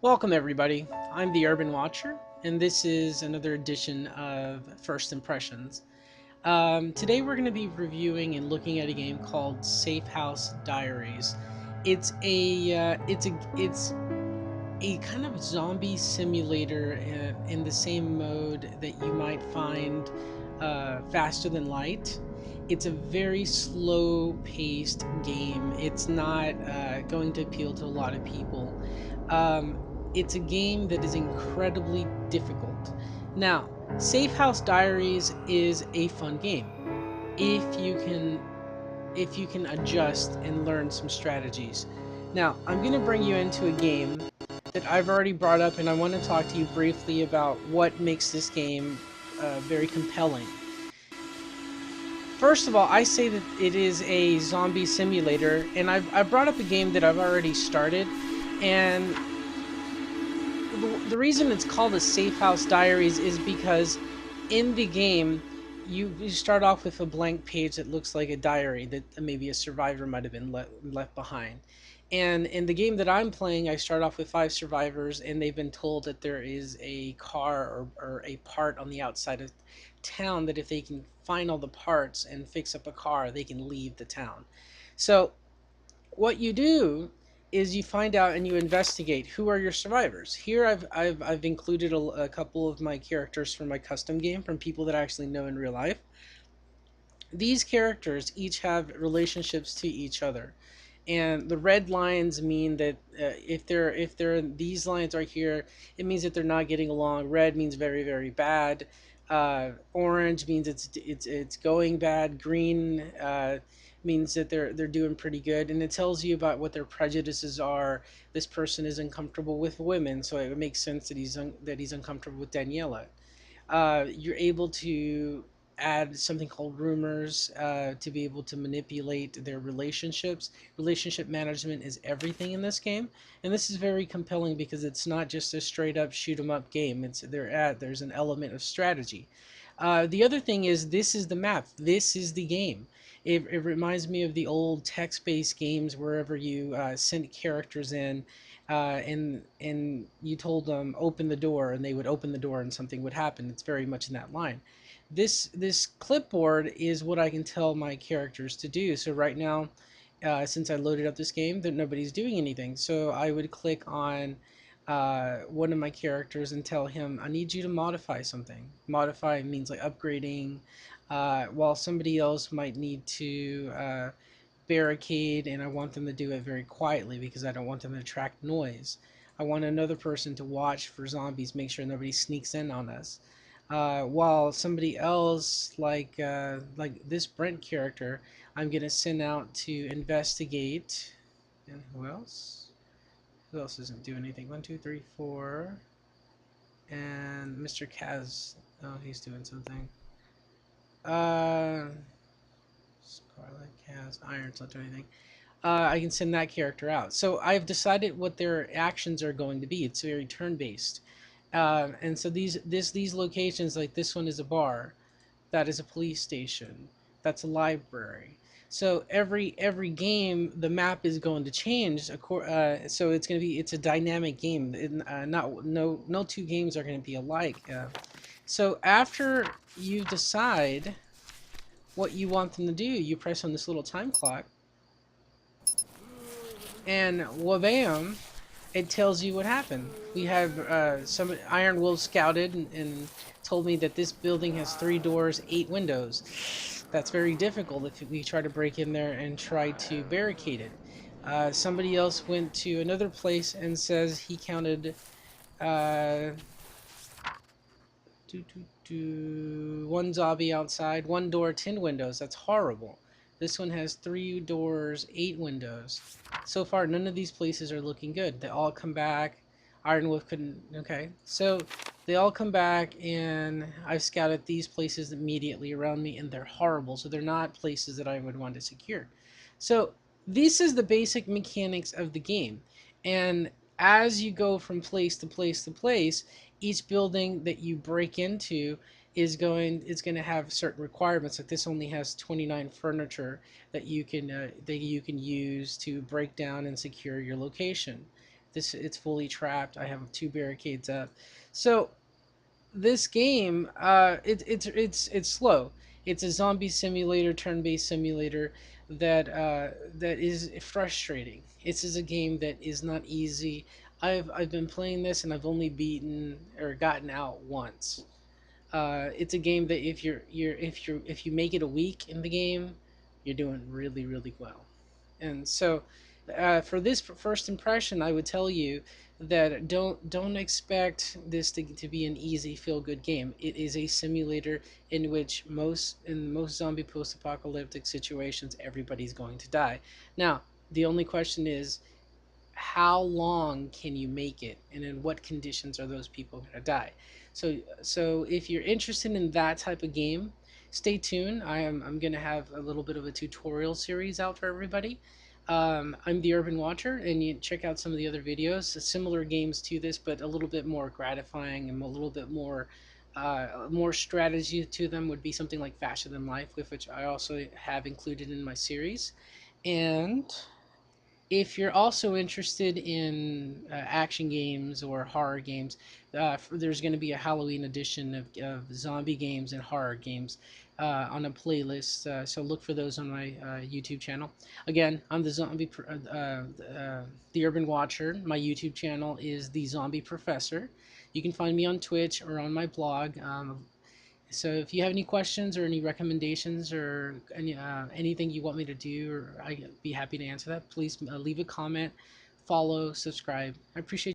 Welcome everybody, I'm the Urban Watcher, and this is another edition of First Impressions. Today we're going to be reviewing and looking at a game called Zafehouse Diaries. It's a kind of zombie simulator in the same mode that you might find faster than light. It's a very slow paced game. It's not going to appeal to a lot of people. Um, it's a game that is incredibly difficult. Now, Safe House Diaries is a fun game if you can adjust and learn some strategies. Now, I'm going to bring you into a game that I've already brought up, and I want to talk to you briefly about what makes this game very compelling. First of all, I say that it is a zombie simulator, and I've brought up a game that I've already started, and the reason it's called a Safe House Diaries is because in the game you start off with a blank page that looks like a diary that maybe a survivor might have been left behind. And in the game that I'm playing, I start off with 5 survivors, and they've been told that there is a car or a part on the outside of town that if they can find all the parts and fix up a car, they can leave the town. So what you do is you find out and you investigate who are your survivors. Here I've included a couple of my characters from my custom game from people that I actually know in real life. These characters each have relationships to each other, and the red lines mean that if they're these lines right here, it means that they're not getting along. Red means very very bad. Orange means it's going bad. Green means that they're doing pretty good, and it tells you about what their prejudices are. This person is uncomfortable with women, so it makes sense that he's uncomfortable with Daniela. You're able to add something called rumors to be able to manipulate their relationships. Relationship management is everything in this game, and this is very compelling because it's not just a straight up shoot 'em up game. There's an element of strategy. The other thing is this is the map. This is the game. It reminds me of the old text-based games wherever you sent characters in, and you told them open the door, and they would open the door, and something would happen. It's very much in that line. This clipboard is what I can tell my characters to do. So right now, since I loaded up this game, that nobody's doing anything. So I would click on one of my characters and tell him, I need you to modify something. Modify means like upgrading, while somebody else might need to barricade, and I want them to do it very quietly because I don't want them to attract noise. I want another person to watch for zombies, make sure nobody sneaks in on us. While somebody else, like this Brent character, I'm gonna send out to investigate. And who else? Who else doesn't do anything? One, two, three, four, and Mr. Kaz. Oh, he's doing something. Uh, Scarlet Kaz, Iron's not doing anything. I can send that character out. So I've decided what their actions are going to be. It's very turn-based, and so these locations, like this one is a bar, that is a police station, that's a library. So every game, the map is going to change. So it's a dynamic game. Not no two games are going to be alike. So after you decide what you want them to do, you press on this little time clock, and wabam, it tells you what happened. We have some Iron Wolf scouted and told me that this building has 3 doors, 8 windows. That's very difficult if we try to break in there and try to barricade it. Somebody else went to another place and says he counted uh, one zombie outside, 1 door, 10 windows. That's horrible. This one has 3 doors, 8 windows. So far, none of these places are looking good. They all come back. Iron Wolf couldn't. Okay, so they all come back, and I've scouted these places immediately around me, and they're horrible. So they're not places that I would want to secure. So this is the basic mechanics of the game, and as you go from place to place to place, each building that you break into is going to have certain requirements. Like this only has 29 furniture that you can use to break down and secure your location. This it's fully trapped. I have two barricades up. So this game, it's slow. It's a zombie simulator, turn-based simulator that is frustrating. This is a game that is not easy. I've been playing this and I've only beaten or gotten out once. It's a game that if you make it a week in the game, you're doing really really well. And so, for this first impression, I would tell you that don't expect this to be an easy feel good game. It is a simulator in which most zombie post apocalyptic situations everybody's going to die. Now, the only question is how long can you make it and in what conditions are those people going to die. So if you're interested in that type of game, stay tuned. I'm going to have a little bit of a tutorial series out for everybody. I'm the Urban Watcher, and you check out some of the other videos, similar games to this, but a little bit more gratifying and a little bit more strategy to them. Would be something like Faster Than Life, with which I also have included in my series. And if you're also interested in action games or horror games, there's going to be a Halloween edition of zombie games and horror games on a playlist. So look for those on my YouTube channel. Again, I'm the Urban Watcher. My YouTube channel is the Zombie Professor. You can find me on Twitch or on my blog. So if you have any questions or any recommendations or anything you want me to do, or I'd be happy to answer that, please leave a comment, follow, subscribe. I appreciate